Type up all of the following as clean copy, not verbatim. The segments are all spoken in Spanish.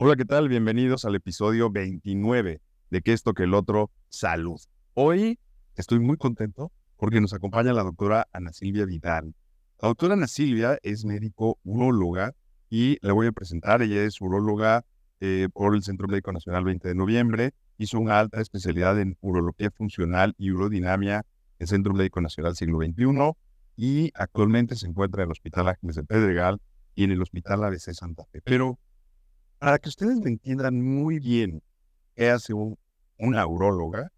Hola, ¿qué tal? Bienvenidos al episodio 29 de Que esto que el otro, salud. Hoy estoy muy contento porque nos acompaña la doctora Ana Silvia Vidal. La doctora Ana Silvia es médico uróloga y la voy a presentar. Ella es uróloga por el Centro Médico Nacional 20 de noviembre. Hizo una alta especialidad en urología funcional y urodinamia en el Centro Médico Nacional Siglo XXI y actualmente se encuentra en el Hospital Ángeles de Pedregal y en el Hospital ABC Santa Fe. Pero para que ustedes me entiendan muy bien qué hace una uróloga,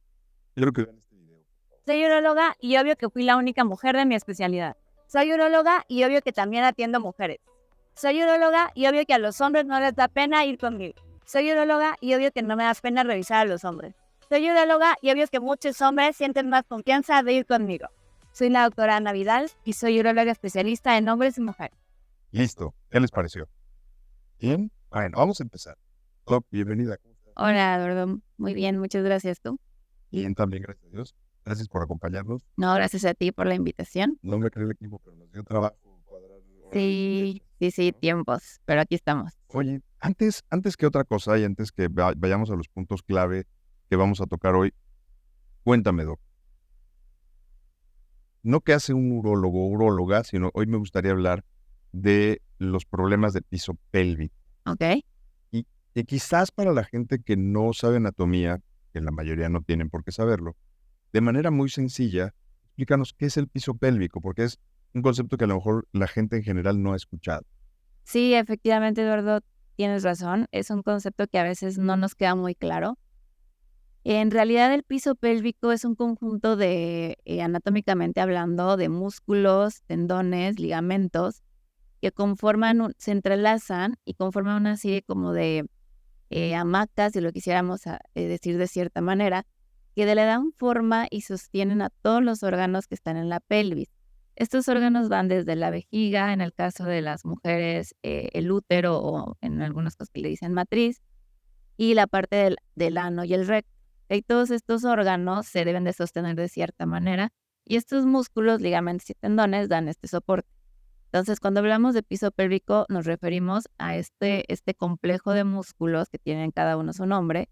quiero que vean este video. Soy uróloga y obvio que fui la única mujer de mi especialidad. Soy uróloga y obvio que también atiendo mujeres. Soy uróloga y obvio que a los hombres no les da pena ir conmigo. Soy uróloga y obvio que no me da pena revisar a los hombres. Soy uróloga y obvio que muchos hombres sienten más confianza de ir conmigo. Soy la doctora Ana Vidal y soy uróloga especialista en hombres y mujeres. Listo, ¿qué les pareció? ¿Bien? Bueno, vamos a empezar. Doc, bienvenida. ¿Cómo estás? Hola, Eduardo. Muy bien, muchas gracias. ¿Tú? Bien, también, gracias a Dios. Gracias por acompañarnos. No, gracias a ti por la invitación. No me creé el equipo, pero nos dio trabajo cuadrar horarios y Sí, fechas, ¿no? tiempos, pero aquí estamos. Oye, antes que otra cosa y antes que vayamos a los puntos clave que vamos a tocar hoy, cuéntame, Doc. No qué hace un urólogo o uróloga, sino hoy me gustaría hablar de los problemas de piso pélvico. ¿Ok? Y, y quizás para la gente que no sabe anatomía, que la mayoría no tienen por qué saberlo, de manera muy sencilla, explícanos qué es el piso pélvico, porque es un concepto que a lo mejor la gente en general no ha escuchado. Sí, efectivamente, Eduardo, tienes razón. Es un concepto que a veces no nos queda muy claro. En realidad, el piso pélvico es un conjunto de, anatómicamente hablando, de músculos, tendones, ligamentos que se entrelazan y conforman una serie como de hamacas, si lo quisiéramos decir de cierta manera, que le dan forma y sostienen a todos los órganos que están en la pelvis. Estos órganos van desde la vejiga, en el caso de las mujeres, el útero o en algunos casos que le dicen matriz, y la parte del ano y el recto. Y todos estos órganos se deben de sostener de cierta manera y estos músculos, ligamentos y tendones dan este soporte. Entonces, cuando hablamos de piso pélvico, nos referimos a este complejo de músculos que tienen cada uno su nombre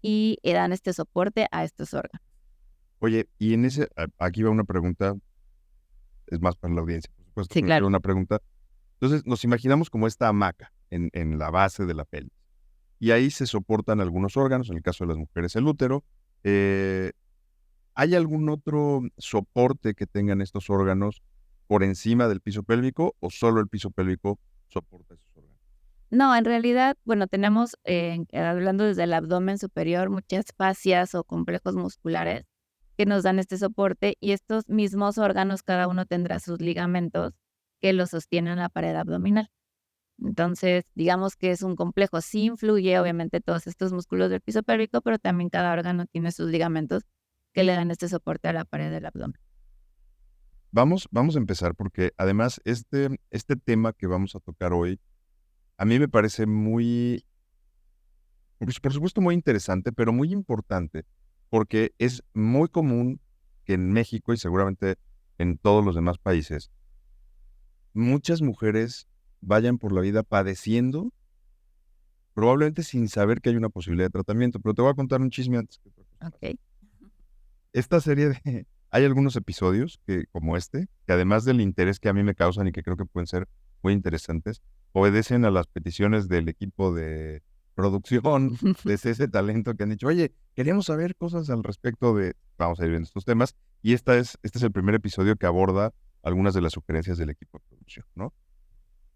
y dan este soporte a estos órganos. Oye, y aquí va una pregunta, es más para la audiencia, por supuesto, Sí, pero aquí claro. va una pregunta. Entonces, nos imaginamos como esta hamaca en la base de la pelvis. Y ahí se soportan algunos órganos, en el caso de las mujeres el útero. Eh, ¿Hay algún otro soporte que tengan estos órganos por encima del piso pélvico o solo el piso pélvico soporta esos órganos? No, en realidad, bueno, tenemos, hablando desde el abdomen superior, muchas fascias o complejos musculares que nos dan este soporte y estos mismos órganos, cada uno tendrá sus ligamentos que lo sostienen la pared abdominal. Entonces, digamos que es un complejo. Sí influye, obviamente, todos estos músculos del piso pélvico, pero también cada órgano tiene sus ligamentos que le dan este soporte a la pared del abdomen. Vamos a empezar porque además este tema que vamos a tocar hoy, a mí me parece muy, pues, por supuesto muy interesante, pero muy importante, porque es muy común que en México y seguramente en todos los demás países, muchas mujeres vayan por la vida padeciendo, probablemente sin saber que hay una posibilidad de tratamiento. Pero te voy a contar un chisme antes que otra cosa más. Okey. Esta serie de hay algunos episodios que, como este, que además del interés que a mí me causan y que creo que pueden ser muy interesantes, obedecen a las peticiones del equipo de producción de ese talento que han dicho, oye, queremos saber cosas al respecto de, vamos a ir viendo estos temas, y este es el primer episodio que aborda algunas de las sugerencias del equipo de producción, ¿no?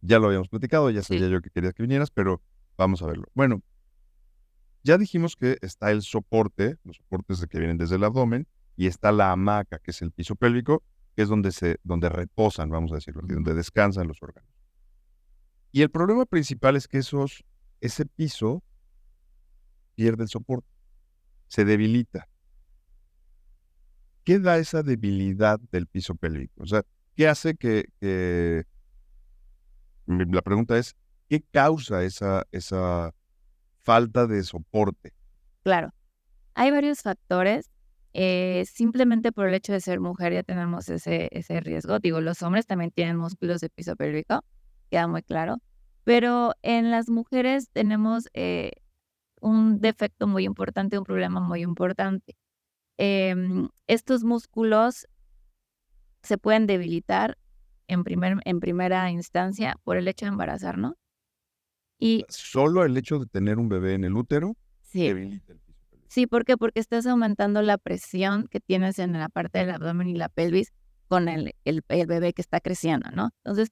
Ya lo habíamos platicado, ya Sí, sabía yo que querías que vinieras, pero vamos a verlo. Bueno, ya dijimos que está el soporte, los soportes que vienen desde el abdomen, y está la hamaca, que es el piso pélvico, que es donde reposan, vamos a decirlo así, ujú, donde descansan los órganos. Y el problema principal es que ese piso pierde el soporte, se debilita. ¿Qué da esa debilidad del piso pélvico? O sea, ¿qué hace la pregunta es, ¿qué causa esa falta de soporte? claro. Hay varios factores, simplemente por el hecho de ser mujer ya tenemos ese riesgo. Digo, los hombres también tienen músculos de piso pélvico, queda muy claro. Pero en las mujeres tenemos un defecto muy importante, un problema muy importante. Estos músculos se pueden debilitar en primera instancia por el hecho de embarazarnos. Y Solo el hecho de tener un bebé en el útero sí, debilita el piso pélvico. sí, ¿por qué? Porque estás aumentando la presión que tienes en la parte del abdomen y la pelvis con el bebé que está creciendo, ¿no? Entonces,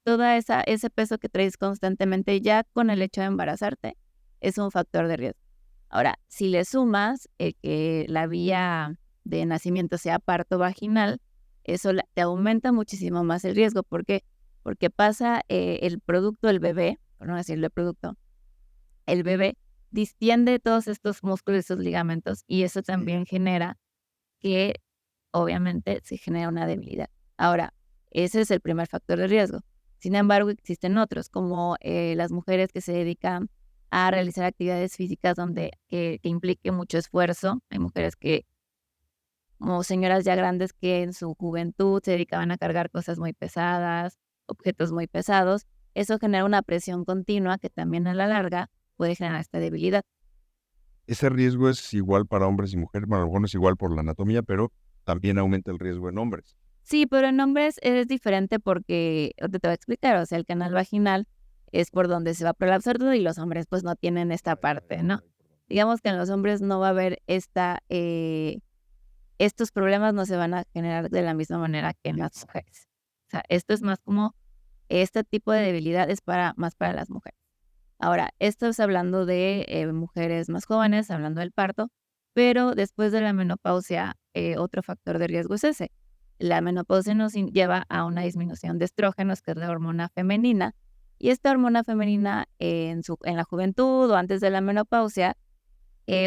ese peso que traes constantemente ya con el hecho de embarazarte es un factor de riesgo. Ahora, si le sumas que la vía de nacimiento sea parto vaginal, eso te aumenta muchísimo más el riesgo. ¿Por qué? Porque pasa el producto, el bebé, por no decirle producto, el bebé distiende todos estos músculos y estos ligamentos y eso también genera que obviamente se genera una debilidad. Ahora, ese es el primer factor de riesgo. Sin embargo, existen otros, como las mujeres que se dedican a realizar actividades físicas que implique mucho esfuerzo. Hay mujeres como señoras ya grandes que en su juventud se dedicaban a cargar cosas muy pesadas, objetos muy pesados. Eso genera una presión continua que también a la larga puede generar esta debilidad. Ese riesgo es igual para hombres y mujeres. Bueno, a lo mejor no es igual por la anatomía, pero también aumenta el riesgo en hombres. Sí, pero en hombres es diferente porque, ahorita te voy a explicar, o sea, el canal vaginal es por donde se va a prolapsar todo y los hombres pues no tienen esta parte, ¿no? Digamos que en los hombres no va a haber estos problemas no se van a generar de la misma manera que en las mujeres. O sea, esto es más como, este tipo de debilidad es más para las mujeres. Ahora, esto es hablando de mujeres más jóvenes, hablando del parto, pero después de la menopausia, otro factor de riesgo es ese. La menopausia nos lleva a una disminución de estrógenos, que es la hormona femenina, y esta hormona femenina en la juventud o antes de la menopausia,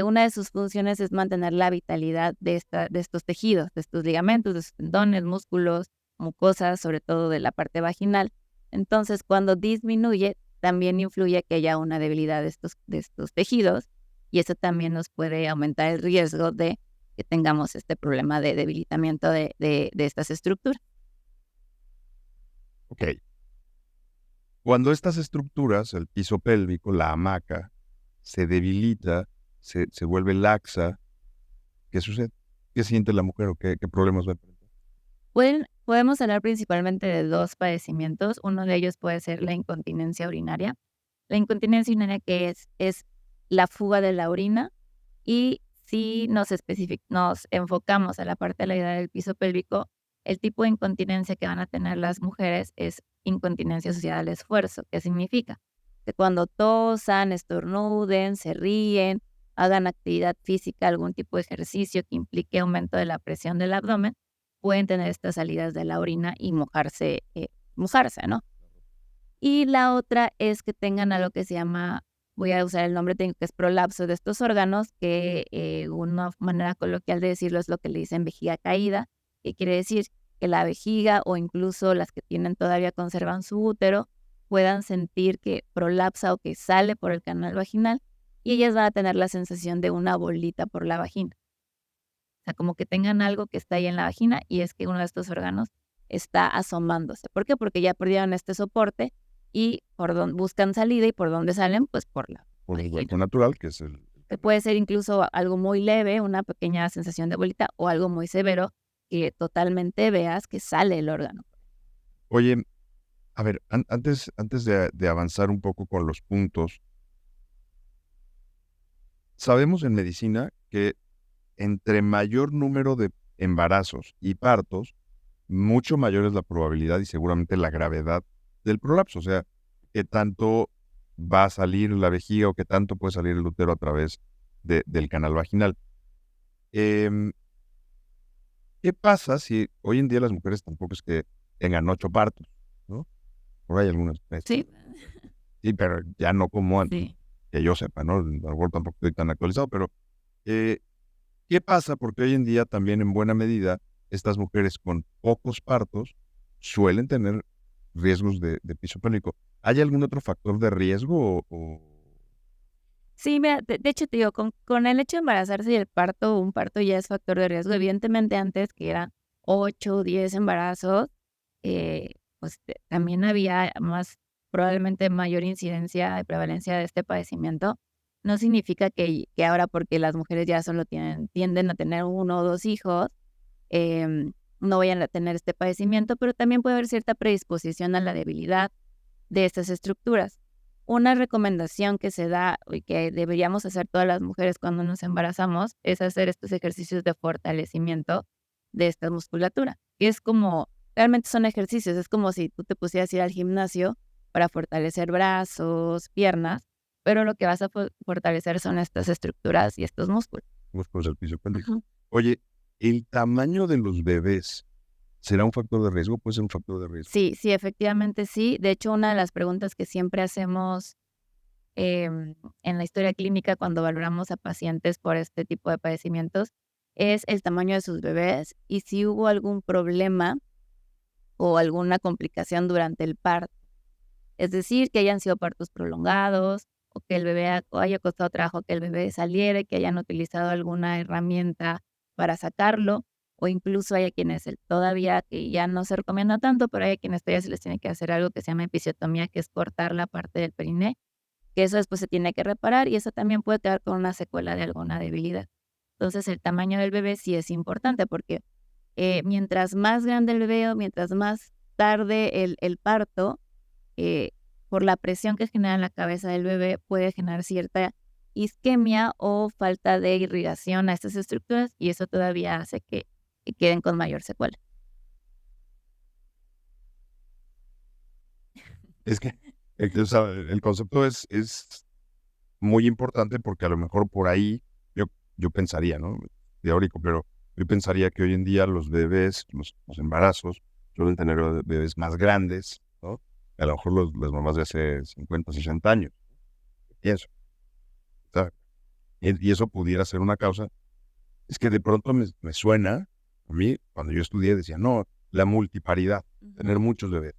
una de sus funciones es mantener la vitalidad de estos tejidos, de estos ligamentos, de sus tendones, músculos, mucosas, sobre todo de la parte vaginal. Entonces, cuando disminuye, también influye que haya una debilidad de estos tejidos y eso también nos puede aumentar el riesgo de que tengamos este problema de debilitamiento de estas estructuras. Ok. Cuando estas estructuras, el piso pélvico, la hamaca, se debilita, se vuelve laxa, ¿qué sucede? ¿Qué siente la mujer o qué problemas va a enfrentar? Podemos hablar principalmente de dos padecimientos. Uno de ellos puede ser la incontinencia urinaria. La incontinencia urinaria que es la fuga de la orina y si nos enfocamos a la parte de la idea del piso pélvico, el tipo de incontinencia que van a tener las mujeres es incontinencia asociada al esfuerzo. ¿Qué significa? Que cuando tosan, estornuden, se ríen, hagan actividad física, algún tipo de ejercicio que implique aumento de la presión del abdomen, pueden tener estas salidas de la orina y mojarse, ¿no? Y la otra es que tengan algo que se llama, voy a usar el nombre técnico, que es prolapso de estos órganos, que una manera coloquial de decirlo es lo que le dicen vejiga caída, que quiere decir que la vejiga o incluso las que tienen todavía conservan su útero puedan sentir que prolapsa o que sale por el canal vaginal y ellas van a tener la sensación de una bolita por la vagina. O sea, como que tengan algo que está ahí en la vagina y es que uno de estos órganos está asomándose. ¿Por qué? Porque ya perdieron este soporte y buscan salida y por dónde salen, pues por la Por el vagina. hueco natural, que es el... Que puede ser incluso algo muy leve, una pequeña sensación de bolita, o algo muy severo que totalmente veas que sale el órgano. Oye, a ver, antes de avanzar un poco con los puntos, sabemos en medicina que entre mayor número de embarazos y partos, mucho mayor es la probabilidad y seguramente la gravedad del prolapso. O sea, qué tanto va a salir la vejiga o qué tanto puede salir el útero a través del canal vaginal. Em, ¿Qué pasa si hoy en día las mujeres tampoco es que tengan 8 partos, ¿no? Por ahí algunas veces. Sí, Sí, pero ya no como antes, sí. que yo sepa, ¿no? A lo mejor tampoco estoy tan actualizado, pero eh, ¿qué pasa? Porque hoy en día también en buena medida estas mujeres con pocos partos suelen tener riesgos de piso pélvico. ¿Hay algún otro factor de riesgo Sí, mira, de hecho te digo, con el hecho de embarazarse y el parto, un parto ya es factor de riesgo. Evidentemente antes que eran 8 o 10 embarazos, pues también había más probablemente mayor incidencia y prevalencia de este padecimiento, no significa que ahora porque las mujeres ya solo tienden a tener 1 o 2 hijos, no vayan a tener este padecimiento, pero también puede haber cierta predisposición a la debilidad de estas estructuras. Una recomendación que se da y que deberíamos hacer todas las mujeres cuando nos embarazamos es hacer estos ejercicios de fortalecimiento de esta musculatura. Y es como, realmente son ejercicios, es como si tú te pusieras a ir al gimnasio para fortalecer brazos, piernas, pero lo que vas a fortalecer son estas estructuras y estos músculos. Músculos del piso pélvico. Oye, ¿el tamaño de los bebés será un factor de riesgo? ¿Puede ser un factor de riesgo? Sí, efectivamente sí. De hecho, una de las preguntas que siempre hacemos en la historia clínica cuando valoramos a pacientes por este tipo de padecimientos es el tamaño de sus bebés y si hubo algún problema o alguna complicación durante el parto. Es decir, que hayan sido partos prolongados o que el bebé o haya costado trabajo que el bebé saliera, que hayan utilizado alguna herramienta para sacarlo, o incluso hay quienes todavía, que ya no se recomienda tanto, pero hay quienes todavía se les tiene que hacer algo que se llama episiotomía, que es cortar la parte del periné, que eso después se tiene que reparar y eso también puede quedar con una secuela de alguna debilidad. Entonces, el tamaño del bebé sí es importante porque mientras más grande el bebé o mientras más tarde el parto, por la presión que genera en la cabeza del bebé, puede generar cierta isquemia o falta de irrigación a estas estructuras y eso todavía hace que queden con mayor secuela. Es que o sea, el concepto es muy importante porque a lo mejor por ahí yo pensaría, ¿no? Teórico, pero yo pensaría que hoy en día los bebés, los embarazos, suelen tener bebés más grandes, ¿no? A lo mejor las mamás de hace 50, 60 años. Pienso. ¿Sabes? Y eso pudiera ser una causa. Es que de pronto me suena, a mí, cuando yo estudié, decía, no, la multiparidad, tener muchos bebés.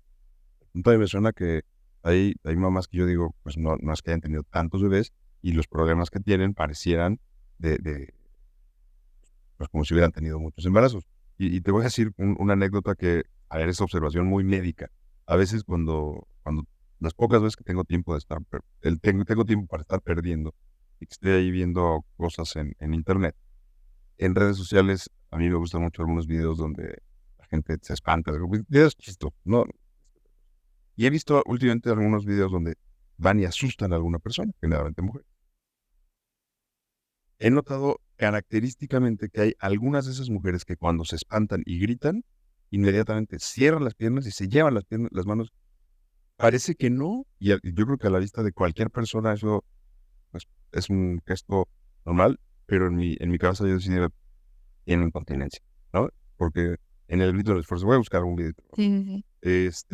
Entonces me suena que hay mamás que yo digo, pues no es que hayan tenido tantos bebés y los problemas que tienen parecieran pues como si hubieran tenido muchos embarazos. Y te voy a decir una anécdota que, a ver, es observación muy médica. A veces cuando las pocas veces que tengo tiempo de estar, tengo tiempo para estar perdiendo y que estoy ahí viendo cosas en internet, en redes sociales, a mí me gustan mucho algunos videos donde la gente se espanta, videos chistosos, ¿no? Y he visto últimamente algunos videos donde van y asustan a alguna persona, generalmente mujer. He notado característicamente que hay algunas de esas mujeres que cuando se espantan y gritan, inmediatamente cierran las piernas y se llevan las manos. Parece que no, y yo creo que a la vista de cualquier persona eso pues, es un gesto normal, pero en mi cabeza yo decía, tienen incontinencia, ¿no? Porque en el grito del esfuerzo, voy a buscar un video. Sí. Pues,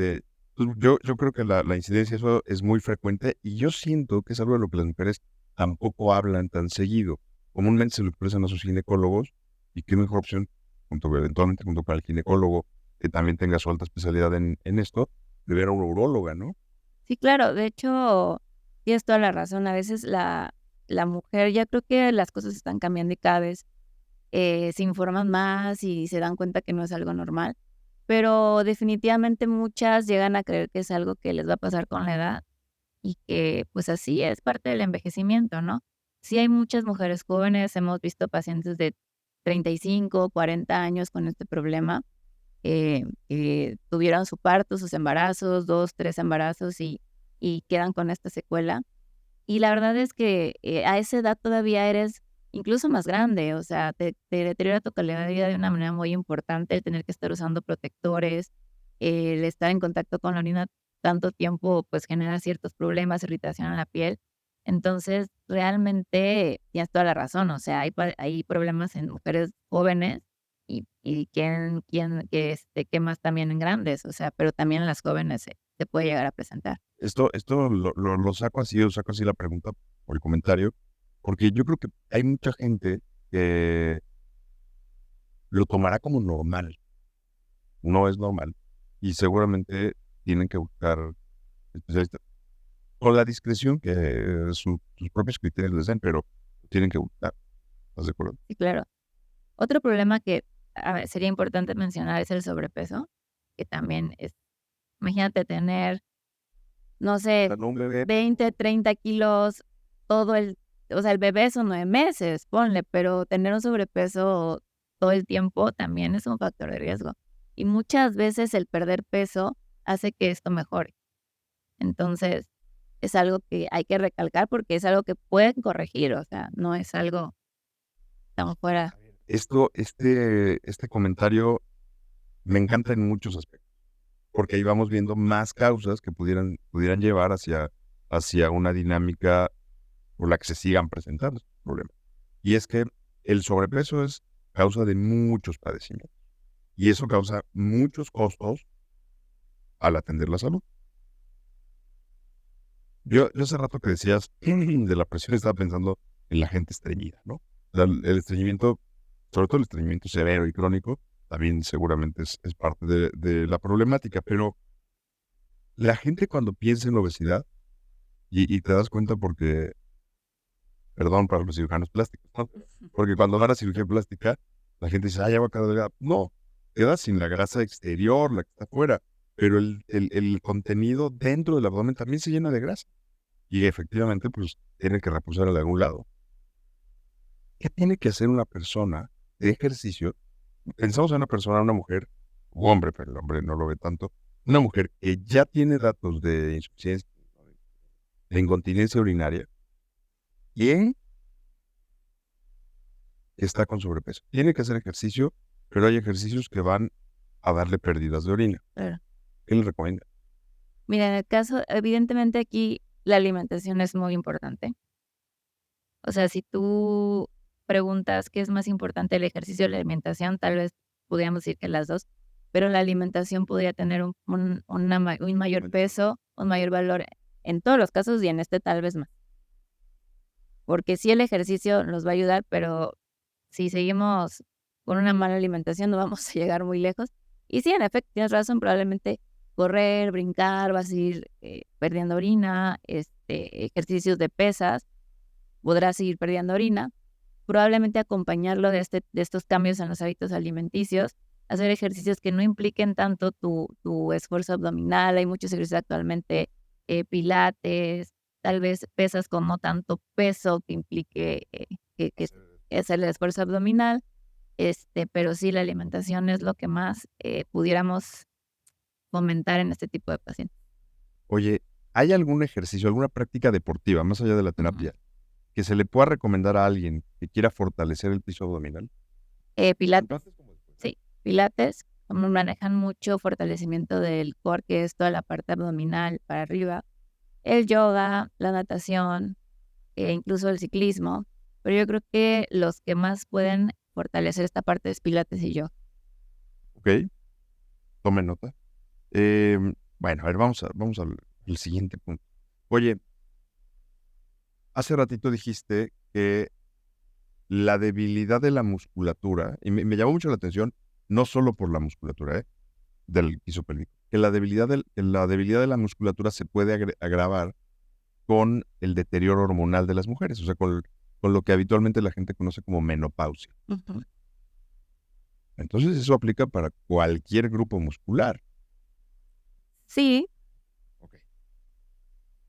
yo creo que la incidencia de eso es muy frecuente y yo siento que es algo de lo que las mujeres tampoco hablan tan seguido. Comúnmente se lo expresan a sus ginecólogos y qué mejor opción, eventualmente junto con el ginecólogo, que también tenga su alta especialidad en esto, de ver a una uróloga, ¿no? Sí, claro. De hecho, tienes toda la razón. A veces la mujer, ya creo que las cosas están cambiando y cada vez se informan más y se dan cuenta que no es algo normal. Pero definitivamente muchas llegan a creer que es algo que les va a pasar con la edad y que pues así es parte del envejecimiento, ¿no? Sí hay muchas mujeres jóvenes, hemos visto pacientes de 35, 40 años con este problema, que tuvieron su parto, sus embarazos, 2, 3 embarazos y quedan con esta secuela. Y la verdad es que a esa edad todavía eres incluso más grande, o sea, te deteriora tu calidad de vida de una manera muy importante, el tener que estar usando protectores, el estar en contacto con la orina tanto tiempo, pues genera ciertos problemas, irritación en la piel. Entonces, realmente tienes toda la razón, o sea, hay problemas en mujeres jóvenes y que más también en grandes, o sea, pero también en las jóvenes se puede llegar a presentar. Esto lo saco así, o saco así la pregunta o el comentario, porque yo creo que hay mucha gente que lo tomará como normal. No es normal. Y seguramente tienen que buscar especialistas con la discreción que sus propios criterios les den, pero tienen que buscar. ¿Estás de acuerdo? Sí, claro. Otro problema que, a ver, sería importante mencionar es el sobrepeso, que también es, imagínate tener no sé, Para un bebé, 20, 30 kilos, o sea, el bebé son 9 meses, ponle, pero tener un sobrepeso todo el tiempo también es un factor de riesgo. Y muchas veces el perder peso hace que esto mejore. Entonces, es algo que hay que recalcar porque es algo que pueden corregir, o sea, no es algo tan fuera. este comentario me encanta en muchos aspectos, porque ahí vamos viendo más causas que pudieran llevar hacia una dinámica por la que se sigan presentando estos problemas. Y es que el sobrepeso es causa de muchos padecimientos. Y eso causa muchos costos al atender la salud. Yo hace rato que decías de la presión, estaba pensando en la gente estreñida, ¿no? O sea, el estreñimiento, sobre todo el estreñimiento severo y crónico, también seguramente es parte de la problemática, pero la gente cuando piensa en obesidad, y te das cuenta porque, perdón para los cirujanos plásticos, ¿no? Porque cuando van a cirugía plástica, la gente dice, ya va a quedar delgada. No, queda sin la grasa exterior, la que está afuera, pero el contenido dentro del abdomen también se llena de grasa. Y efectivamente, pues, tiene que reposar de algún lado. ¿Qué tiene que hacer una persona de ejercicio? Pensamos en una persona, una mujer, o hombre, pero el hombre no lo ve tanto, una mujer que ya tiene datos de insuficiencia, de incontinencia urinaria, y está con sobrepeso. Tiene que hacer ejercicio, pero hay ejercicios que van a darle pérdidas de orina. Claro. ¿Qué le recomienda? Mira, en el caso, evidentemente aquí la alimentación es muy importante. O sea, si tú preguntas qué es más importante, el ejercicio o la alimentación, tal vez podríamos decir que las dos, pero la alimentación podría tener un mayor peso, un mayor valor en todos los casos y en este tal vez más. Porque sí el ejercicio nos va a ayudar, pero si seguimos con una mala alimentación no vamos a llegar muy lejos. Y sí, en efecto, tienes razón, probablemente correr, brincar, vas a ir perdiendo orina, ejercicios de pesas, podrás seguir perdiendo orina. Probablemente acompañarlo de estos cambios en los hábitos alimenticios, hacer ejercicios que no impliquen tanto tu esfuerzo abdominal. Hay muchos ejercicios actualmente, pilates, tal vez pesas con no tanto peso que implique que hacer el esfuerzo abdominal, pero sí la alimentación es lo que más pudiéramos fomentar en este tipo de pacientes. Oye, ¿hay algún ejercicio, alguna práctica deportiva, más allá de la Ujú. terapia, que se le pueda recomendar a alguien que quiera fortalecer el piso abdominal? Pilates, Tanto antes como después. sí, pilates, como manejan mucho fortalecimiento del core, que es toda la parte abdominal para arriba, el yoga, la natación, incluso el ciclismo, pero yo creo que los que más pueden fortalecer esta parte es pilates y yoga. Ok, tome nota. Bueno, a ver, vamos al siguiente punto. Oye, hace ratito dijiste que la debilidad de la musculatura, y me llamó mucho la atención, no solo por la musculatura, del piso pélvico, que la debilidad de la musculatura se puede agravar con el deterioro hormonal de las mujeres, o sea, con lo que habitualmente la gente conoce como menopausia. Ujú. Entonces eso aplica para cualquier grupo muscular. Sí, Ok.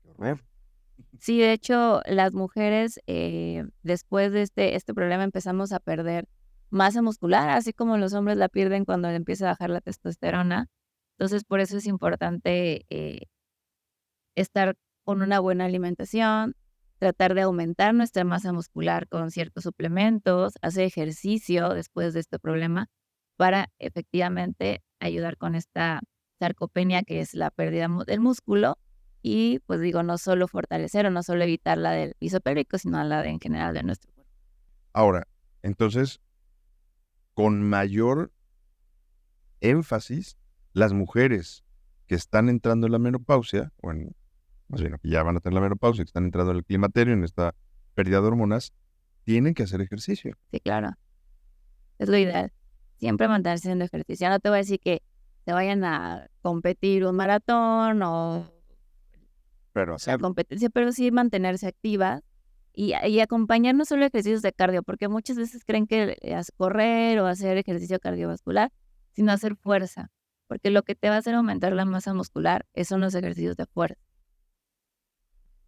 Qué horror. sí, de hecho, las mujeres después de este problema empezamos a perder masa muscular, así como los hombres la pierden cuando le empieza a bajar la testosterona. Entonces, por eso es importante estar con una buena alimentación, tratar de aumentar nuestra masa muscular con ciertos suplementos, hacer ejercicio después de este problema para efectivamente ayudar con esta sarcopenia, que es la pérdida del músculo, y pues digo, no solo fortalecer o no solo evitar la del piso pélvico, sino la en general de nuestro cuerpo. Ahora, entonces, con mayor énfasis, las mujeres que están entrando en la menopausia, más bien que ya van a tener la menopausia, que están entrando en el climaterio, en esta pérdida de hormonas, tienen que hacer ejercicio. Sí, claro, es lo ideal. Siempre mantenerse haciendo ejercicio. No te voy a decir que se vayan a competir un maratón o Pero la hacer, competencia, pero sí mantenerse activa y acompañar no solo ejercicios de cardio, porque muchas veces creen que correr o hacer ejercicio cardiovascular, sino hacer fuerza, porque lo que te va a hacer aumentar la masa muscular son los ejercicios de fuerza.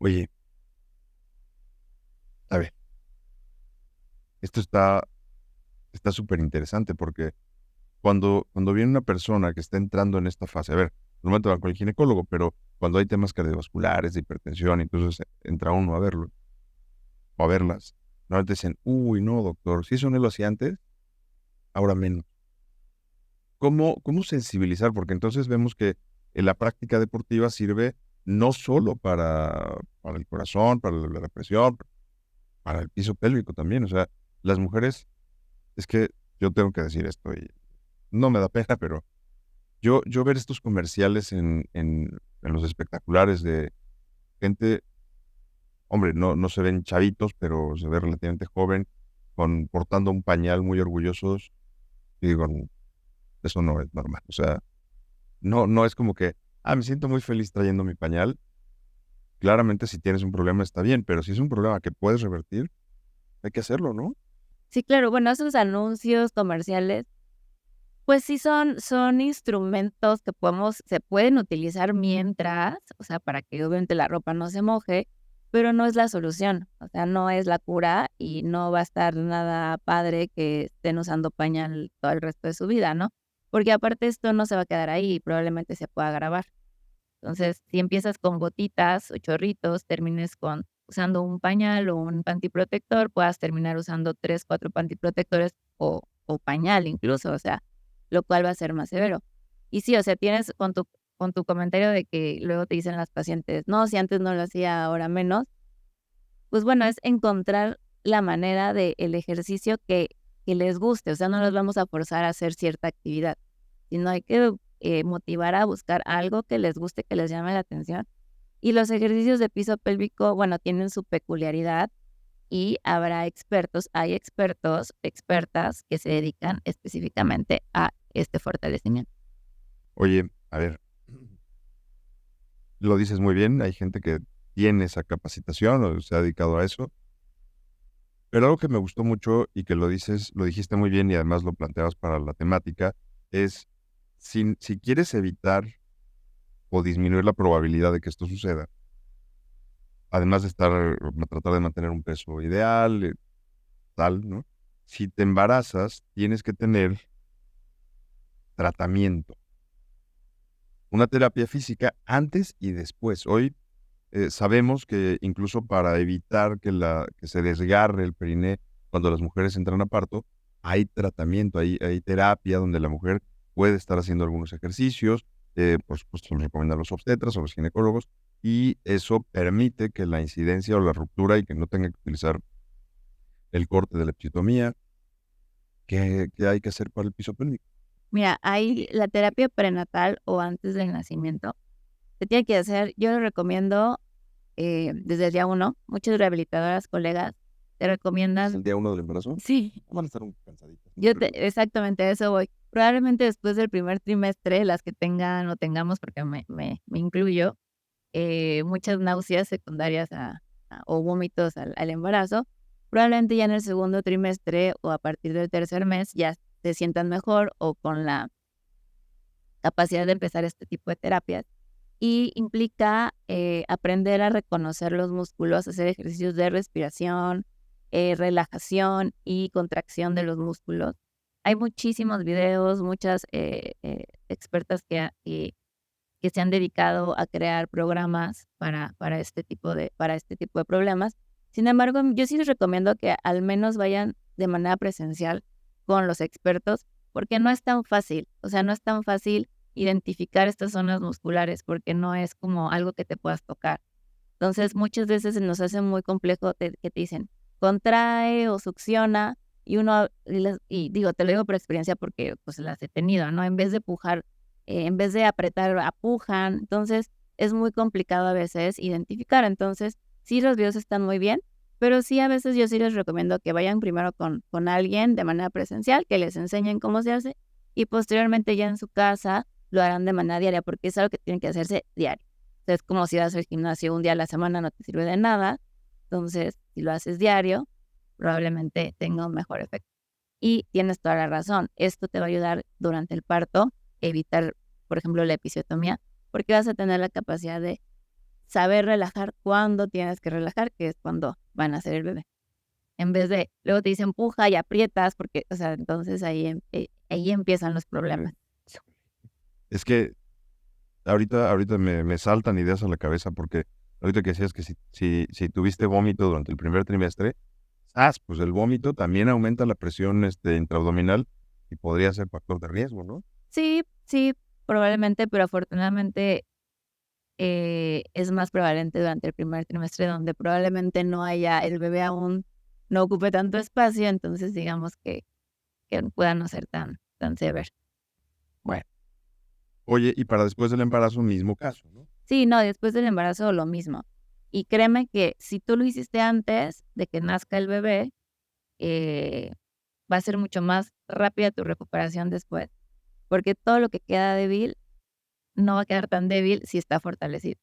Oye, a ver, esto está súper interesante porque cuando viene una persona que está entrando en esta fase, a ver, normalmente va con el ginecólogo, pero cuando hay temas cardiovasculares, de hipertensión, entonces entra uno a verlo o a verlas, normalmente dicen, uy, no, doctor, si eso no lo hacía antes, ahora menos. ¿Cómo sensibilizar? Porque entonces vemos que en la práctica deportiva sirve no solo para el corazón, para la presión, para el piso pélvico también. O sea, las mujeres, es que yo tengo que decir esto y no me da pena, pero yo ver estos comerciales en los espectaculares de gente, hombre, no se ven chavitos, pero se ve relativamente joven, portando un pañal muy orgullosos, y digo, eso no es normal. O sea, no es como que, me siento muy feliz trayendo mi pañal. Claramente, si tienes un problema está bien, pero si es un problema que puedes revertir, hay que hacerlo, ¿no? Sí, claro, bueno, esos anuncios comerciales, pues sí son instrumentos que se pueden utilizar mientras, o sea, para que obviamente la ropa no se moje, pero no es la solución, o sea, no es la cura y no va a estar nada padre que estén usando pañal todo el resto de su vida, ¿no? Porque aparte esto no se va a quedar ahí y probablemente se pueda agravar. Entonces, si empiezas con gotitas o chorritos, termines usando un pañal o un pantiprotector, puedas terminar usando 3, 4 pantiprotectores o pañal incluso, o sea, lo cual va a ser más severo. Y sí, o sea, tienes con tu comentario de que luego te dicen las pacientes, no, si antes no lo hacía, ahora menos, pues bueno, es encontrar la manera del ejercicio que les guste, o sea, no los vamos a forzar a hacer cierta actividad, sino hay que motivar a buscar algo que les guste, que les llame la atención. Y los ejercicios de piso pélvico, bueno, tienen su peculiaridad y hay expertos, expertas que se dedican específicamente a este fortalecimiento. Oye, a ver, lo dices muy bien, hay gente que tiene esa capacitación o se ha dedicado a eso, pero algo que me gustó mucho y que lo dijiste muy bien y además lo planteabas para la temática, es si quieres evitar o disminuir la probabilidad de que esto suceda, además de tratar de mantener un peso ideal, tal, ¿no? Si te embarazas, tienes que tener tratamiento, una terapia física antes y después. Hoy sabemos que incluso para evitar que se desgarre el periné cuando las mujeres entran a parto, hay tratamiento, hay terapia donde la mujer puede estar haciendo algunos ejercicios, por supuesto lo recomiendan los obstetras o los ginecólogos, y eso permite que la incidencia o la ruptura y que no tenga que utilizar el corte de la episiotomía. ¿Qué hay que hacer para el piso pélvico? Mira, hay la terapia prenatal o antes del nacimiento. Se tiene que hacer, yo lo recomiendo desde el día uno. Muchas rehabilitadoras, colegas, te ¿Es recomiendan. el día uno del embarazo? Sí, Van a estar un cansaditas. exactamente a eso voy. Probablemente después del primer trimestre, las que tengan o tengamos, porque me incluyo, muchas náuseas secundarias o vómitos al embarazo, probablemente ya en el segundo trimestre o a partir del tercer mes ya se sientan mejor o con la capacidad de empezar este tipo de terapias. Y implica aprender a reconocer los músculos, hacer ejercicios de respiración, relajación y contracción de los músculos. Hay muchísimos videos, muchas expertas que se han dedicado a crear programas para este tipo de problemas. Sin embargo, yo sí les recomiendo que al menos vayan de manera presencial con los expertos, porque no es tan fácil, o sea, no es tan fácil identificar estas zonas musculares, porque no es como algo que te puedas tocar. Entonces, muchas veces se nos hace muy complejo que te dicen, contrae o succiona, y digo, te lo digo por experiencia porque pues las he tenido, ¿no? En vez de pujar, en vez de apretar, apujan. Entonces, es muy complicado a veces identificar. Entonces, sí, los videos están muy bien, pero sí, a veces yo sí les recomiendo que vayan primero con alguien de manera presencial, que les enseñen cómo se hace, y posteriormente ya en su casa lo harán de manera diaria, porque es algo que tiene que hacerse diario. Es como si vas al gimnasio un día a la semana, no te sirve de nada. Entonces, si lo haces diario, probablemente tenga un mejor efecto. Y tienes toda la razón. Esto te va a ayudar durante el parto, evitar, por ejemplo, la episiotomía, porque vas a tener la capacidad de saber relajar cuando tienes que relajar, que es cuando van a hacer el bebé. En vez de, luego te dicen empuja y aprietas, porque, o sea, entonces ahí empiezan los problemas. Es que ahorita me saltan ideas a la cabeza porque ahorita que decías que si tuviste vómito durante el primer trimestre, pues el vómito también aumenta la presión intraabdominal y podría ser factor de riesgo, ¿no? Sí, sí, probablemente, pero afortunadamente es más prevalente durante el primer trimestre, donde probablemente no haya, el bebé aún no ocupe tanto espacio, entonces digamos que pueda no ser tan severo. Bueno. Oye, y para después del embarazo, mismo caso, ¿no? Sí, no, después del embarazo lo mismo. Y créeme que si tú lo hiciste antes de que nazca el bebé, eh, va a ser mucho más rápida tu recuperación después, porque todo lo que queda débil no va a quedar tan débil si está fortalecido.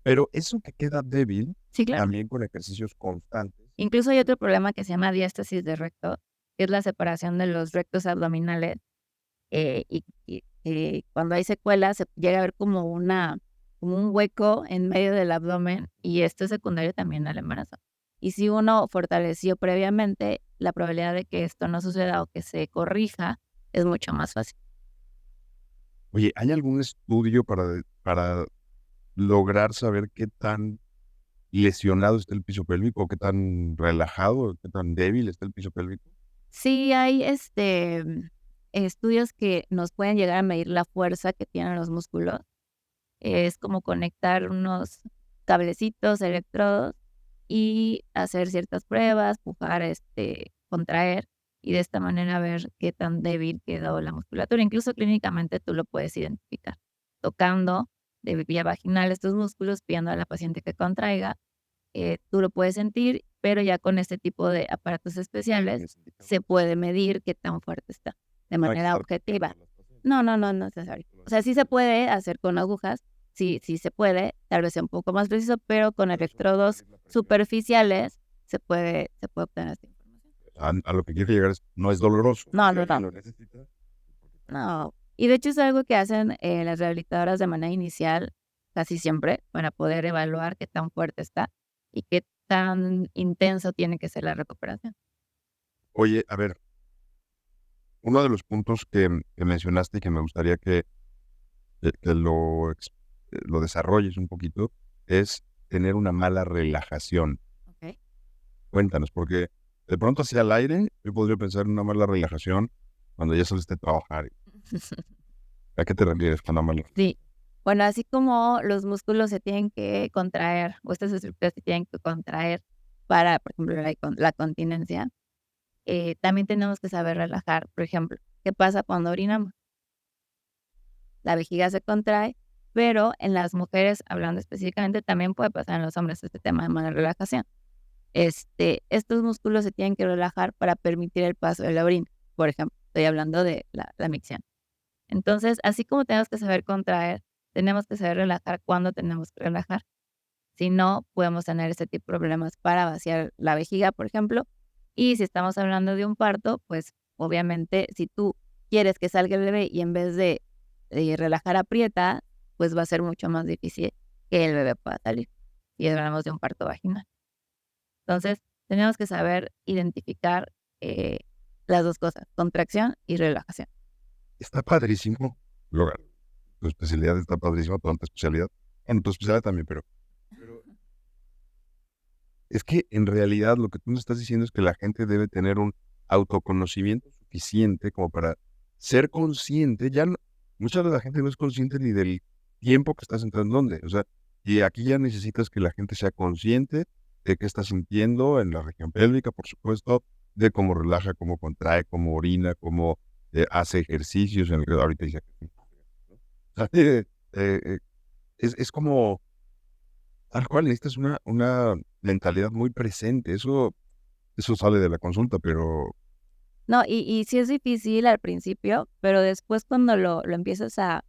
Pero eso que queda débil, Sí, claro. también con ejercicios constantes. Incluso hay otro problema que se llama diástasis de recto, que es la separación de los rectos abdominales, y cuando hay secuelas se llega a ver como un hueco en medio del abdomen, y esto es secundario también al embarazo. Y si uno fortaleció previamente, la probabilidad de que esto no suceda o que se corrija es mucho más fácil. Oye, ¿hay algún estudio para lograr saber qué tan lesionado está el piso pélvico, qué tan relajado, qué tan débil está el piso pélvico? Sí, hay estudios que nos pueden llegar a medir la fuerza que tienen los músculos. Es como conectar unos cablecitos, electrodos y hacer ciertas pruebas, pujar, contraer, y de esta manera ver qué tan débil quedó la musculatura. Incluso clínicamente tú lo puedes identificar tocando de vía vaginal estos músculos, pidiendo a la paciente que contraiga. Tú lo puedes sentir, pero ya con este tipo de aparatos especiales se puede medir qué tan fuerte está de manera objetiva. No, no, no, no es necesario. O sea, sí se puede hacer con agujas, sí se puede, tal vez sea un poco más preciso, pero con electrodos superficiales se puede obtener esta información. A lo que quiero llegar es, no es doloroso. No, Si no, alguien no, lo necesita. no. Y de hecho es algo que hacen las rehabilitadoras de manera inicial, casi siempre, para poder evaluar qué tan fuerte está y qué tan intenso tiene que ser la recuperación. Oye, a ver, uno de los puntos que mencionaste y que me gustaría que lo desarrolles un poquito es tener una mala relajación. Ok. Cuéntanos, porque de pronto hacia el aire yo podría pensar en una mala relajación cuando ya saliste a trabajar. ¿A qué te refieres con una mala relajación? Sí. Bueno, así como los músculos se tienen que contraer, o estas estructuras se tienen que contraer para, por ejemplo, la continencia, también tenemos que saber relajar. Por ejemplo, ¿qué pasa cuando orinamos? La vejiga se contrae, pero en las mujeres, hablando específicamente, también puede pasar en los hombres este tema de mala relajación. Estos músculos se tienen que relajar para permitir el paso de la orina. Por ejemplo, estoy hablando de la micción. Entonces, así como tenemos que saber contraer, tenemos que saber relajar cuando tenemos que relajar. Si no, podemos tener este tipo de problemas para vaciar la vejiga, por ejemplo. Y si estamos hablando de un parto, pues obviamente si tú quieres que salga el bebé y en vez de relajar aprieta, pues va a ser mucho más difícil que el bebé pueda salir. Y hablamos de un parto vaginal. Entonces, tenemos que saber identificar las dos cosas, contracción y relajación. Está padrísimo. Logan, tu especialidad está padrísima, toda tu especialidad. Bueno, tu especialidad también, pero es que en realidad lo que tú me estás diciendo es que la gente debe tener un autoconocimiento suficiente como para ser consciente. Mucha de la gente no es consciente ni del tiempo que estás entrando en dónde. O sea, y aquí ya necesitas que la gente sea consciente de qué está sintiendo en la región pélvica, por supuesto, de cómo relaja, cómo contrae, cómo orina, cómo hace ejercicios. Ahorita dice, ¿no? O sea, es como tal cual, necesitas una mentalidad muy presente. Eso sale de la consulta, pero No, y sí es difícil al principio, pero después cuando lo empiezas a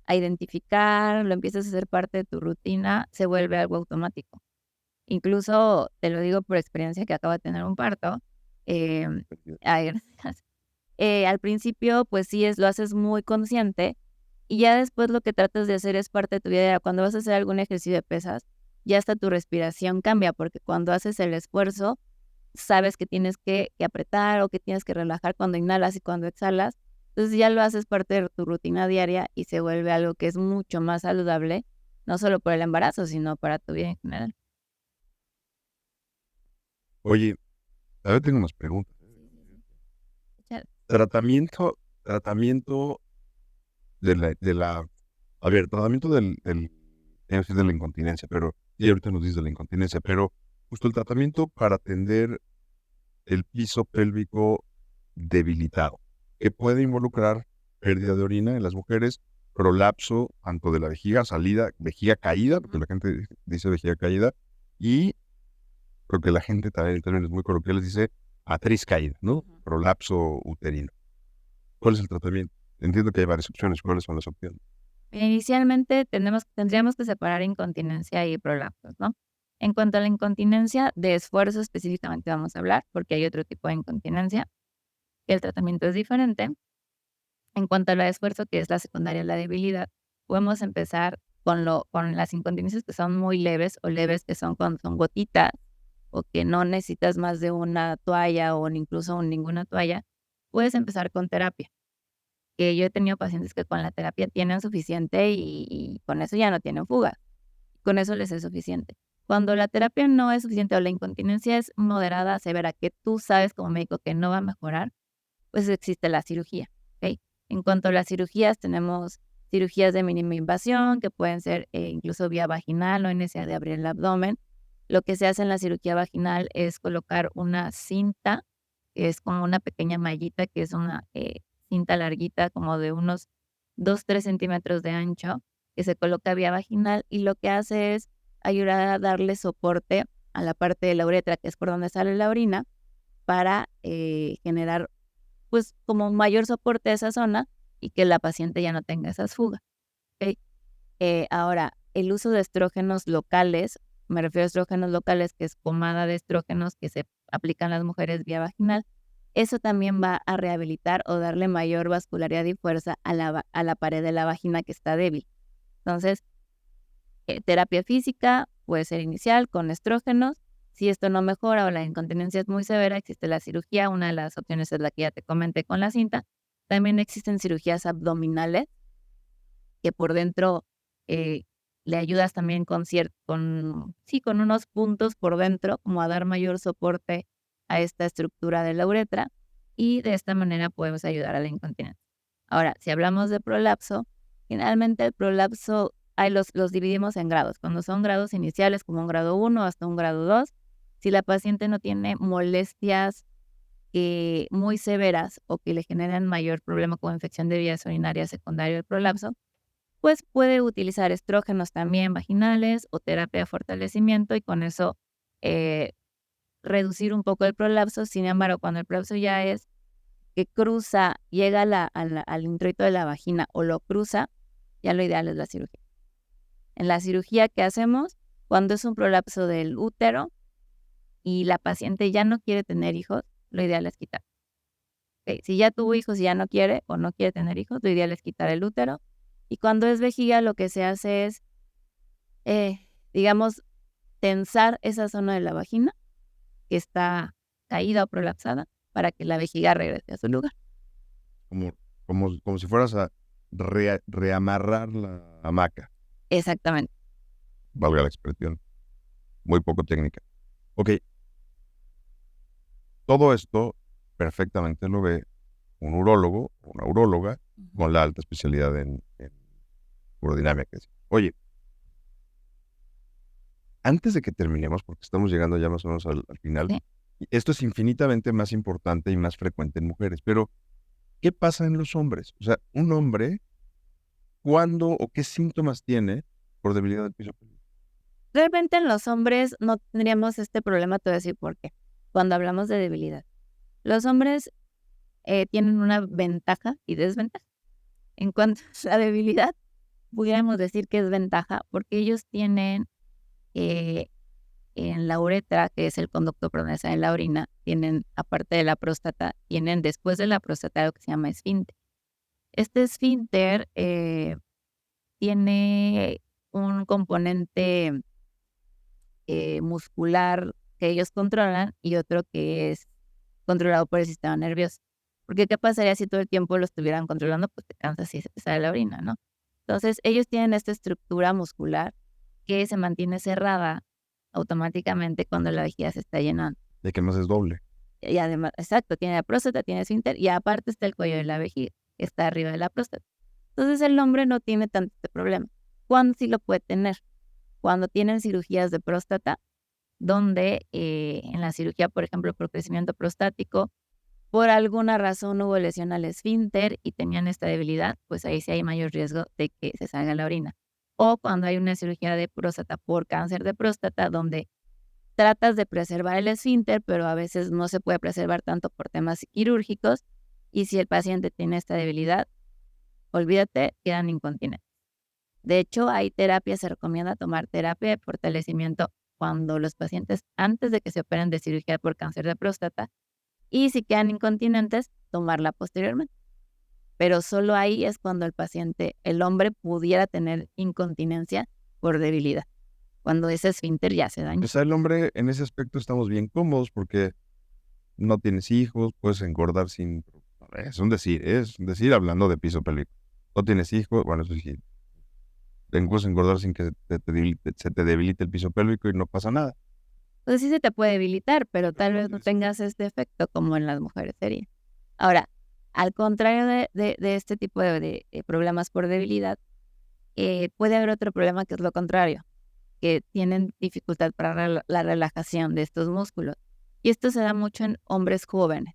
identificar, lo empiezas a hacer parte de tu rutina, se vuelve algo automático. Incluso, te lo digo por experiencia que acabo de tener un parto, ay, gracias. Al principio, pues sí lo haces muy consciente, Y ya después lo que tratas de hacer es parte de tu vida diaria. Cuando vas a hacer algún ejercicio de pesas, ya hasta tu respiración cambia, porque cuando haces el esfuerzo, sabes que tienes que apretar o que tienes que relajar cuando inhalas y cuando exhalas. Entonces ya lo haces parte de tu rutina diaria y se vuelve algo que es mucho más saludable, no solo por el embarazo, sino para tu vida en general. Oye, a ver, tengo unas preguntas. Ya. Tratamiento a ver, tratamiento tengo que decir de la incontinencia, pero, y ahorita nos dices de la incontinencia, pero justo el tratamiento para atender el piso pélvico debilitado, que puede involucrar pérdida de orina en las mujeres, prolapso tanto de la vejiga, vejiga caída, porque la gente dice vejiga caída, y porque la gente también en términos muy coloquiales dice matriz caída, ¿no? Prolapso uterino. ¿Cuál es el tratamiento? Entiendo que hay varias opciones. ¿Cuáles son las opciones? Inicialmente tendríamos que separar incontinencia y prolapsos, ¿no? En cuanto a la incontinencia de esfuerzo específicamente vamos a hablar, porque hay otro tipo de incontinencia, que el tratamiento es diferente. En cuanto a la de esfuerzo, que es la secundaria, la debilidad, podemos empezar con las incontinencias que son muy leves o leves que son cuando son gotitas o que no necesitas más de una toalla o incluso ninguna toalla. Puedes empezar con terapia, que yo he tenido pacientes que con la terapia tienen suficiente y con eso ya no tienen fuga. Con eso les es suficiente. Cuando la terapia no es suficiente o la incontinencia es moderada, severa, que tú sabes como médico que no va a mejorar, pues existe la cirugía, ¿ok? En cuanto a las cirugías, tenemos cirugías de mínima invasión, que pueden ser incluso vía vaginal, no hay necesidad de abrir el abdomen. Lo que se hace en la cirugía vaginal es colocar una cinta, que es como una pequeña mallita, que es una cinta larguita, como de unos 2-3 centímetros de ancho, que se coloca vía vaginal y lo que hace es ayudar a darle soporte a la parte de la uretra, que es por donde sale la orina, para generar pues como mayor soporte a esa zona y que la paciente ya no tenga esas fugas, ¿ok? Ahora, el uso de estrógenos locales, me refiero a estrógenos locales, que es pomada de estrógenos que se aplican las mujeres vía vaginal, eso también va a rehabilitar o darle mayor vascularidad y fuerza a la pared de la vagina que está débil. Entonces, terapia física puede ser inicial con estrógenos. Si esto no mejora o la incontinencia es muy severa, existe la cirugía. Una de las opciones es la que ya te comenté con la cinta. También existen cirugías abdominales que por dentro le ayudas también con unos puntos por dentro, como a dar mayor soporte a esta estructura de la uretra y de esta manera podemos ayudar a la incontinencia. Ahora, si hablamos de prolapso, generalmente el prolapso los dividimos en grados. Cuando son grados iniciales, como un grado 1 hasta un grado 2, si la paciente no tiene molestias muy severas o que le generan mayor problema como infección de vías urinarias secundaria del prolapso, pues puede utilizar estrógenos también vaginales o terapia de fortalecimiento y con eso reducir un poco el prolapso. Sin embargo, cuando el prolapso ya es que llega al introito de la vagina o lo cruza, ya lo ideal es la cirugía. En la cirugía que hacemos, cuando es un prolapso del útero y la paciente ya no quiere tener hijos, lo ideal es quitar. Okay. Si ya tuvo hijos y ya no quiere o no quiere tener hijos, lo ideal es quitar el útero. Y cuando es vejiga, lo que se hace es, digamos, tensar esa zona de la vagina que está caída o prolapsada para que la vejiga regrese a su lugar. Como si fueras a reamarrar la hamaca. Exactamente. Valga la expresión. Muy poco técnica. Ok. Todo esto perfectamente lo ve un urólogo o una uróloga con la alta especialidad en urodinámica. Oye, antes de que terminemos, porque estamos llegando ya más o menos al final, Sí. esto es infinitamente más importante y más frecuente en mujeres, pero ¿qué pasa en los hombres? O sea, un hombre, ¿cuándo o qué síntomas tiene por debilidad del piso pélvico? Realmente en los hombres no tendríamos este problema, te voy a decir por qué. Cuando hablamos de debilidad, los hombres tienen una ventaja y desventaja. En cuanto a la debilidad, pudiéramos decir que es ventaja porque ellos tienen en la uretra, que es el conducto por donde sale la orina, tienen, aparte de la próstata, tienen después de la próstata lo que se llama esfínter. Este esfínter tiene un componente muscular que ellos controlan y otro que es controlado por el sistema nervioso. Porque ¿qué pasaría si todo el tiempo lo estuvieran controlando? Pues te cansas y se te sale la orina, ¿no? Entonces, ellos tienen esta estructura muscular que se mantiene cerrada automáticamente cuando la vejiga se está llenando. De que no es doble. Y además, exacto, tiene la próstata, tiene esfínter y aparte está el cuello de la vejiga, que está arriba de la próstata. Entonces, el hombre no tiene tanto este problema. ¿Cuándo sí lo puede tener? Cuando tienen cirugías de próstata, donde en la cirugía, por ejemplo, por crecimiento prostático, por alguna razón hubo lesión al esfínter y tenían esta debilidad, pues ahí sí hay mayor riesgo de que se salga la orina. O cuando hay una cirugía de próstata por cáncer de próstata, donde tratas de preservar el esfínter, pero a veces no se puede preservar tanto por temas quirúrgicos, y si el paciente tiene esta debilidad, olvídate, quedan incontinentes. De hecho, hay terapia, se recomienda tomar terapia de fortalecimiento cuando los pacientes, antes de que se operen de cirugía por cáncer de próstata, y si quedan incontinentes, tomarla posteriormente. Pero solo ahí es cuando el paciente, el hombre, pudiera tener incontinencia por debilidad, cuando ese esfínter ya se daña. Pues el hombre, en ese aspecto estamos bien cómodos porque no tienes hijos, puedes engordar sin... Es un decir hablando de piso pélvico. No tienes hijos, bueno, eso sí, puedes engordar sin que se te debilite el piso pélvico y no pasa nada. Pues sí se te puede debilitar, pero tal vez no tengas este efecto como en las mujeres sería. Ahora, al contrario de este tipo de problemas por debilidad, puede haber otro problema que es lo contrario, que tienen dificultad para la relajación de estos músculos. Y esto se da mucho en hombres jóvenes.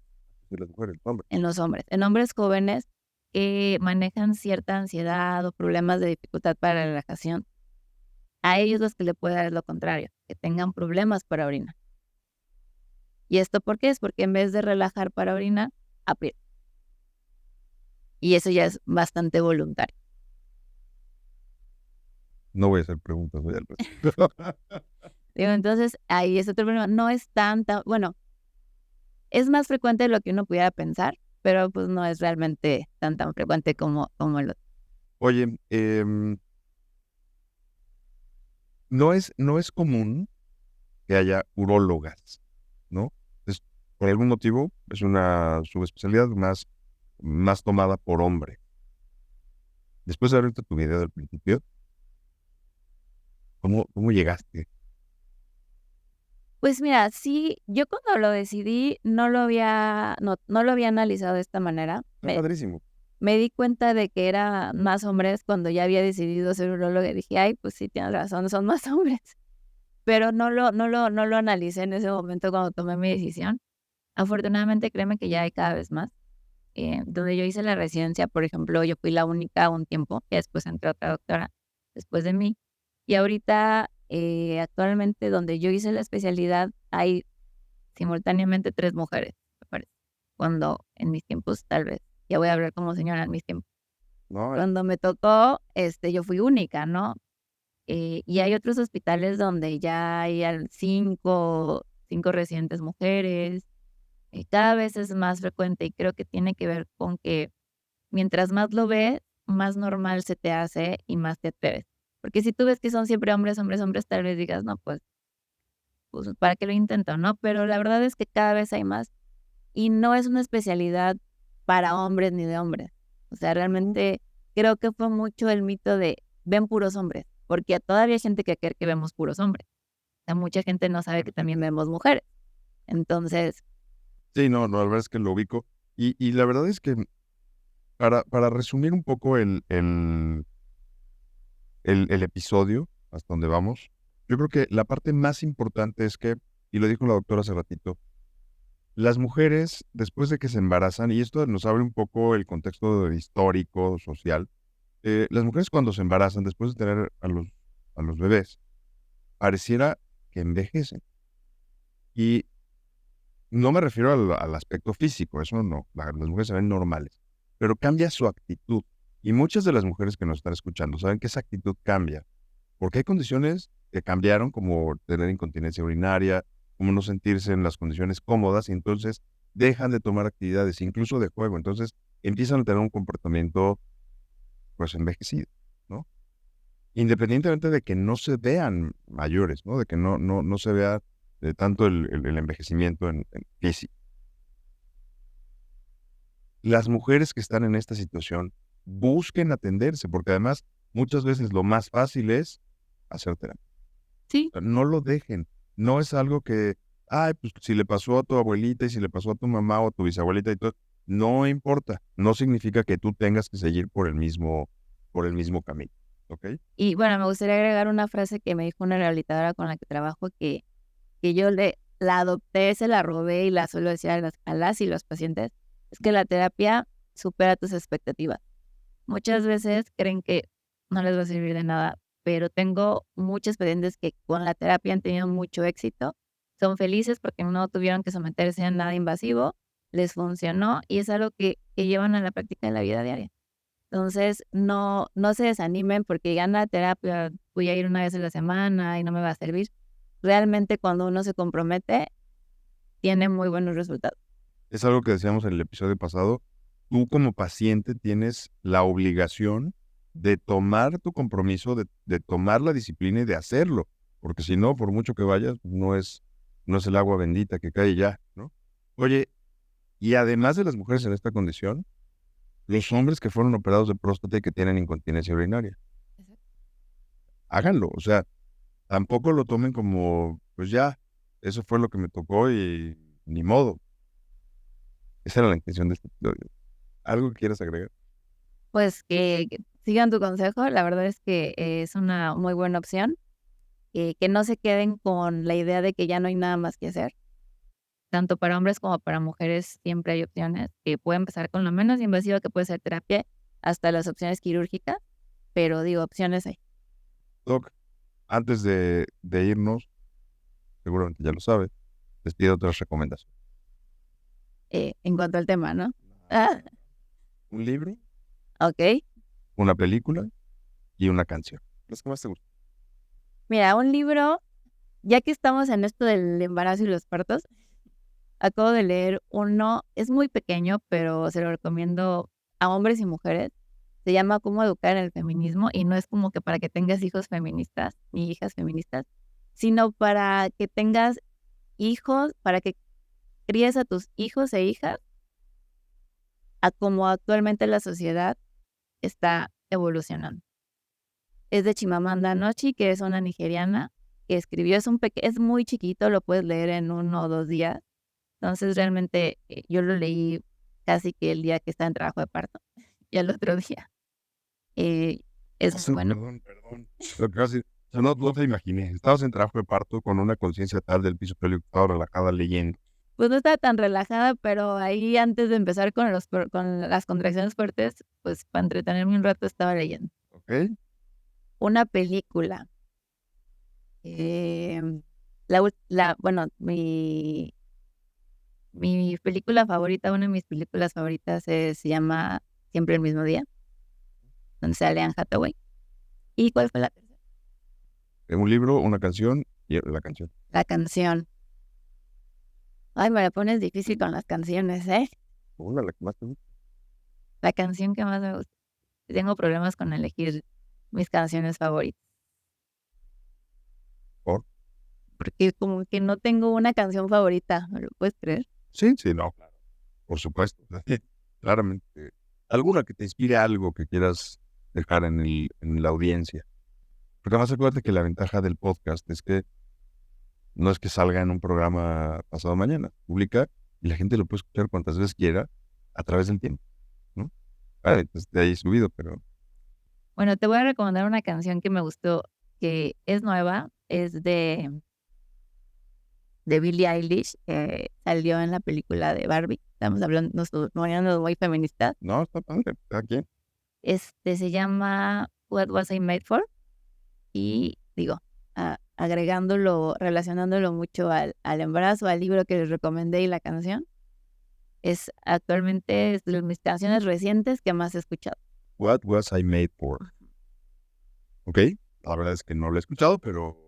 Y las mujeres, hombres. En los hombres. En hombres jóvenes que manejan cierta ansiedad o problemas de dificultad para la relajación, a ellos los que le puede dar es lo contrario, que tengan problemas para orinar. ¿Y esto por qué? Es porque en vez de relajar para orinar, aprieta. Y eso ya es bastante voluntario. No voy a hacer preguntas, voy al respecto. Digo, entonces, ahí es otro problema. No es bueno, es más frecuente de lo que uno pudiera pensar, pero pues no es realmente tan frecuente como el otro. Oye, no es común que haya urólogas, ¿no? Por algún motivo es una subespecialidad más tomada por hombre. Después de haber visto tu video del principio, ¿cómo llegaste? Pues mira, sí, yo cuando lo decidí no lo había analizado de esta manera. Está padrísimo. Me di cuenta de que era más hombres cuando ya había decidido ser uróloga y dije, ay, pues sí, tienes razón, son más hombres. Pero no lo analicé en ese momento cuando tomé mi decisión. Afortunadamente, créeme que ya hay cada vez más. Donde yo hice la residencia, por ejemplo, yo fui la única un tiempo, que después entró otra doctora después de mí. Y ahorita, actualmente, donde yo hice la especialidad, hay simultáneamente 3 mujeres, me parece. Cuando en mis tiempos, tal vez, ya voy a hablar como señora en mis tiempos. No, Cuando me tocó, yo fui única, ¿no? Y hay otros hospitales donde ya hay 5 residentes mujeres. Cada vez es más frecuente y creo que tiene que ver con que mientras más lo ves, más normal se te hace y más te atreves. Porque si tú ves que son siempre hombres, hombres, hombres, tal vez digas, no, pues ¿para qué lo intento, no? Pero la verdad es que cada vez hay más y no es una especialidad para hombres ni de hombres. O sea, realmente creo que fue mucho el mito de ven puros hombres, porque todavía hay gente que cree que vemos puros hombres. O sea, mucha gente no sabe que también vemos mujeres. Entonces, sí, no, la verdad es que lo ubico. Y la verdad es que para resumir un poco el episodio, hasta donde vamos, yo creo que la parte más importante es que, y lo dijo la doctora hace ratito, las mujeres, después de que se embarazan, y esto nos abre un poco el contexto histórico, social, las mujeres cuando se embarazan, después de tener a los bebés, pareciera que envejecen. Y no me refiero al aspecto físico, eso no, las mujeres se ven normales, pero cambia su actitud. Y muchas de las mujeres que nos están escuchando saben que esa actitud cambia, porque hay condiciones que cambiaron, como tener incontinencia urinaria, como no sentirse en las condiciones cómodas, y entonces dejan de tomar actividades, incluso de juego. Entonces empiezan a tener un comportamiento, pues, envejecido, ¿no? independientemente de que no se vean mayores, ¿no? De que no se vea tanto el envejecimiento en físico. Las mujeres que están en esta situación busquen atenderse, porque además muchas veces lo más fácil es hacer terapia. Sí. No lo dejen. No es algo que, ay, pues si le pasó a tu abuelita y si le pasó a tu mamá o a tu bisabuelita y todo, no importa. No significa que tú tengas que seguir por el mismo camino, ¿ok? Y bueno, me gustaría agregar una frase que me dijo una rehabilitadora con la que trabajo que yo la adopté, se la robé y la suelo decir a las y los pacientes, es que la terapia supera tus expectativas. Muchas veces creen que no les va a servir de nada, pero tengo muchos pacientes que con la terapia han tenido mucho éxito, son felices porque no tuvieron que someterse a nada invasivo, les funcionó y es algo que llevan a la práctica de la vida diaria. Entonces, no se desanimen porque digan la terapia, voy a ir una vez a la semana y no me va a servir. Realmente cuando uno se compromete, tiene muy buenos resultados. Es algo que decíamos en el episodio pasado. Tú como paciente tienes la obligación de tomar tu compromiso, de tomar la disciplina y de hacerlo. Porque si no, por mucho que vayas, no es el agua bendita que cae ya, ¿no? Oye, y además de las mujeres en esta condición, los hombres que fueron operados de próstata y que tienen incontinencia urinaria, háganlo. O sea, tampoco lo tomen como, pues ya, eso fue lo que me tocó y ni modo. Esa era la intención de este episodio. ¿Algo que quieras agregar? Pues que sigan tu consejo, la verdad es que es una muy buena opción, que no se queden con la idea de que ya no hay nada más que hacer. Tanto para hombres como para mujeres siempre hay opciones, que pueden empezar con lo menos invasivo que puede ser terapia, hasta las opciones quirúrgicas, pero digo, opciones hay. Doc, antes de irnos, seguramente ya lo sabes, les pido otras recomendaciones. En cuanto al tema, ¿no? Ah, Un libro, ok. una película y una canción. Las que más te gustan. Mira, un libro, ya que estamos en esto del embarazo y los partos, acabo de leer uno, es muy pequeño, pero se lo recomiendo a hombres y mujeres. Se llama Cómo educar en el feminismo y no es como que para que tengas hijos feministas ni hijas feministas, sino para que tengas hijos, para que críes a tus hijos e hijas a como actualmente la sociedad está evolucionando. Es de Chimamanda Ngozi, que es una nigeriana que escribió, es muy chiquito, lo puedes leer en 1 o 2 días. Entonces realmente yo lo leí casi que el día que estaba en trabajo de parto y al otro día. Es muy bueno. Perdón. Lo que vas a decir, o sea, no te imaginé. Estabas en trabajo de parto con una conciencia tal del piso pélvico, estaba relajada leyendo. Pues no estaba tan relajada, pero ahí antes de empezar con las contracciones fuertes, pues para entretenerme un rato estaba leyendo. ¿Ok? Una película. Bueno, mi película favorita, una de mis películas favoritas se llama Siempre el mismo día, donde sale Anne Hathaway. ¿Y cuál fue la tercera? Un libro, una canción y la canción. La canción. Ay, me la pones difícil con las canciones, ¿eh? Una, la que más te gusta. La canción que más me gusta. Tengo problemas con elegir mis canciones favoritas. ¿Por? Porque como que no tengo una canción favorita, ¿me lo puedes creer? Sí, no, claro. Por supuesto. Claramente. Alguna que te inspire algo que quieras dejar en la audiencia. Porque además acuérdate que la ventaja del podcast es que no es que salga en un programa pasado mañana. Publica y la gente lo puede escuchar cuantas veces quiera a través del tiempo, ¿no? Entonces de ahí subido, pero Bueno, te voy a recomendar una canción que me gustó, que es nueva, es de Billie Eilish, que salió en la película de Barbie. Estamos hablando, nos poniendo muy feministas. no, está padre, cada quien. Se llama What Was I Made For? Y digo, agregándolo, relacionándolo mucho al embarazo, al libro que les recomendé y la canción, actualmente es de mis canciones recientes que más he escuchado. What Was I Made For? Ok, la verdad es que no lo he escuchado, pero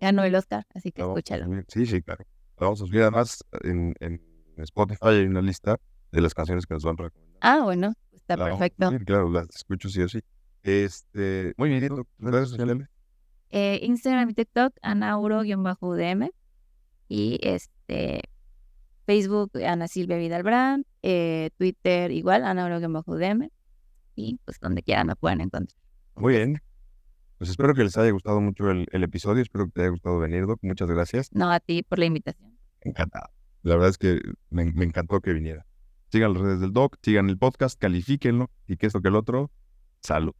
Ganó el Oscar, así que la vamos a escúchalo. subir. Sí, claro. La vamos a subir. Además, en Spotify hay una lista de las canciones que nos van a recomendar. Ah, bueno, está La vamos a perfecto. subir, claro, las escucho sí o sí. Muy bien, Doc. Redes sociales. Instagram y TikTok, anauro-udm. Y Facebook, Ana Silvia Vidal Brand. Twitter, igual, anauro-udm. Y pues donde quieran me pueden encontrar. Muy bien. Pues espero que les haya gustado mucho el episodio. Espero que te haya gustado venir, Doc. Muchas gracias. No, a ti por la invitación. Encantado. La verdad es que me encantó que viniera. Sigan las redes del Doc, sigan el podcast, califíquenlo y que esto que el otro, salud.